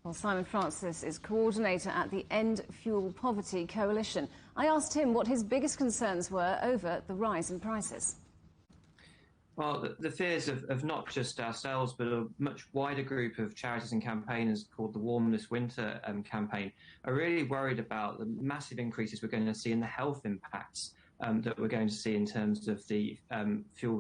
Well, Simon Francis is coordinator at the End Fuel Poverty Coalition. I asked him what his biggest concerns were over the rise in prices. Well, the fears of not just ourselves, but a much wider group of charities and campaigners called the Warm This Winter campaign are really worried about the massive increases we're going to see in the health impacts that we're going to see in terms of the fuel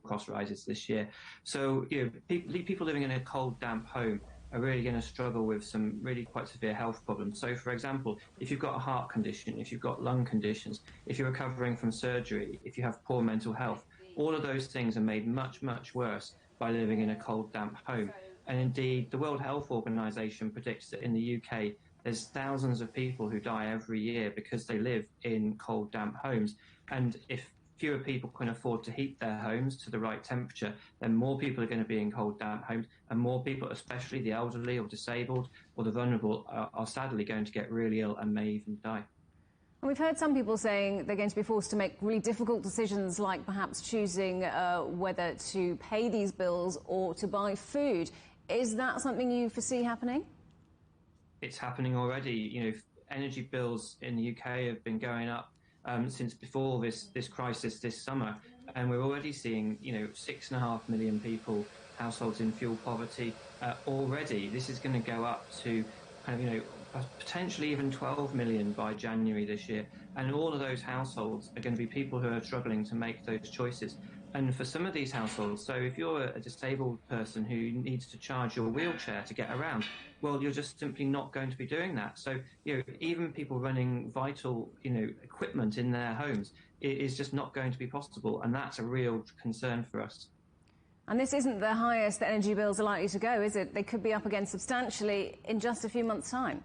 cost rises this year. So, people living in a cold, damp home are really going to struggle with some really quite severe health problems. So, for example, if you've got a heart condition, if you've got lung conditions, if you're recovering from surgery, if you have poor mental health, all of those things are made much, much worse by living in a cold, damp home. And indeed, the World Health Organization predicts that in the UK, there's thousands of people who die every year because they live in cold, damp homes. And if fewer people can afford to heat their homes to the right temperature, then more people are going to be in cold, damp homes, and more people, especially the elderly or disabled or the vulnerable, are sadly going to get really ill and may even die. And we've heard some people saying they're going to be forced to make really difficult decisions, like perhaps choosing whether to pay these bills or to buy food. Is that something you foresee happening? It's happening already. Energy bills in the UK have been going up since before this crisis this summer, and we're already seeing 6.5 million people, households in fuel poverty already. This is going to go up to potentially even 12 million by January this year, and all of those households are going to be people who are struggling to make those choices. And for some of these households, so if you're a disabled person who needs to charge your wheelchair to get around, well, you're just simply not going to be doing that. So, even people running vital, equipment in their homes, it is just not going to be possible. And that's a real concern for us. And this isn't the highest that energy bills are likely to go, is it? They could be up again substantially in just a few months' time.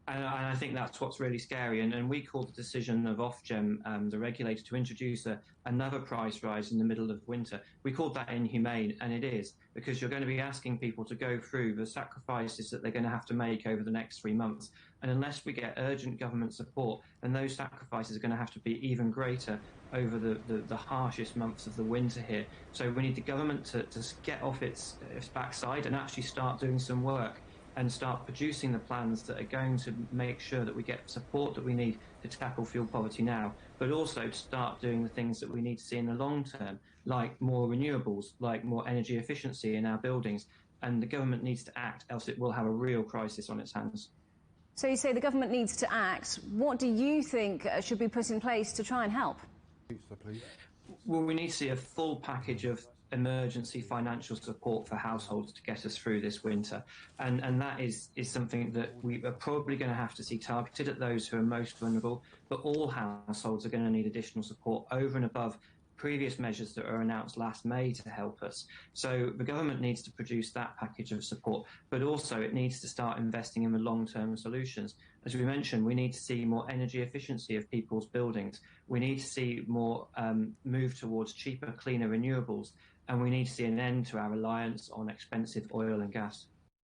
And I think that's what's really scary. And we called the decision of Ofgem, the regulator, to introduce another price rise in the middle of winter. We called that inhumane, and it is, because you're going to be asking people to go through the sacrifices that they're going to have to make over the next 3 months. And unless we get urgent government support, then those sacrifices are going to have to be even greater over the harshest months of the winter here. So we need the government to get off its backside and actually start doing some work and start producing the plans that are going to make sure that we get support that we need to tackle fuel poverty now, but also to start doing the things that we need to see in the long term, like more renewables, like more energy efficiency in our buildings. And the government needs to act, else it will have a real crisis on its hands. So you say the government needs to act. What do you think should be put in place to try and help? Well, we need to see a full package of emergency financial support for households to get us through this winter. And that is something that we are probably going to have to see targeted at those who are most vulnerable, but all households are going to need additional support over and above previous measures that were announced last May to help us. So the government needs to produce that package of support, but also it needs to start investing in the long-term solutions. As we mentioned, we need to see more energy efficiency of people's buildings. We need to see more move towards cheaper, cleaner renewables, and we need to see an end to our reliance on expensive oil and gas.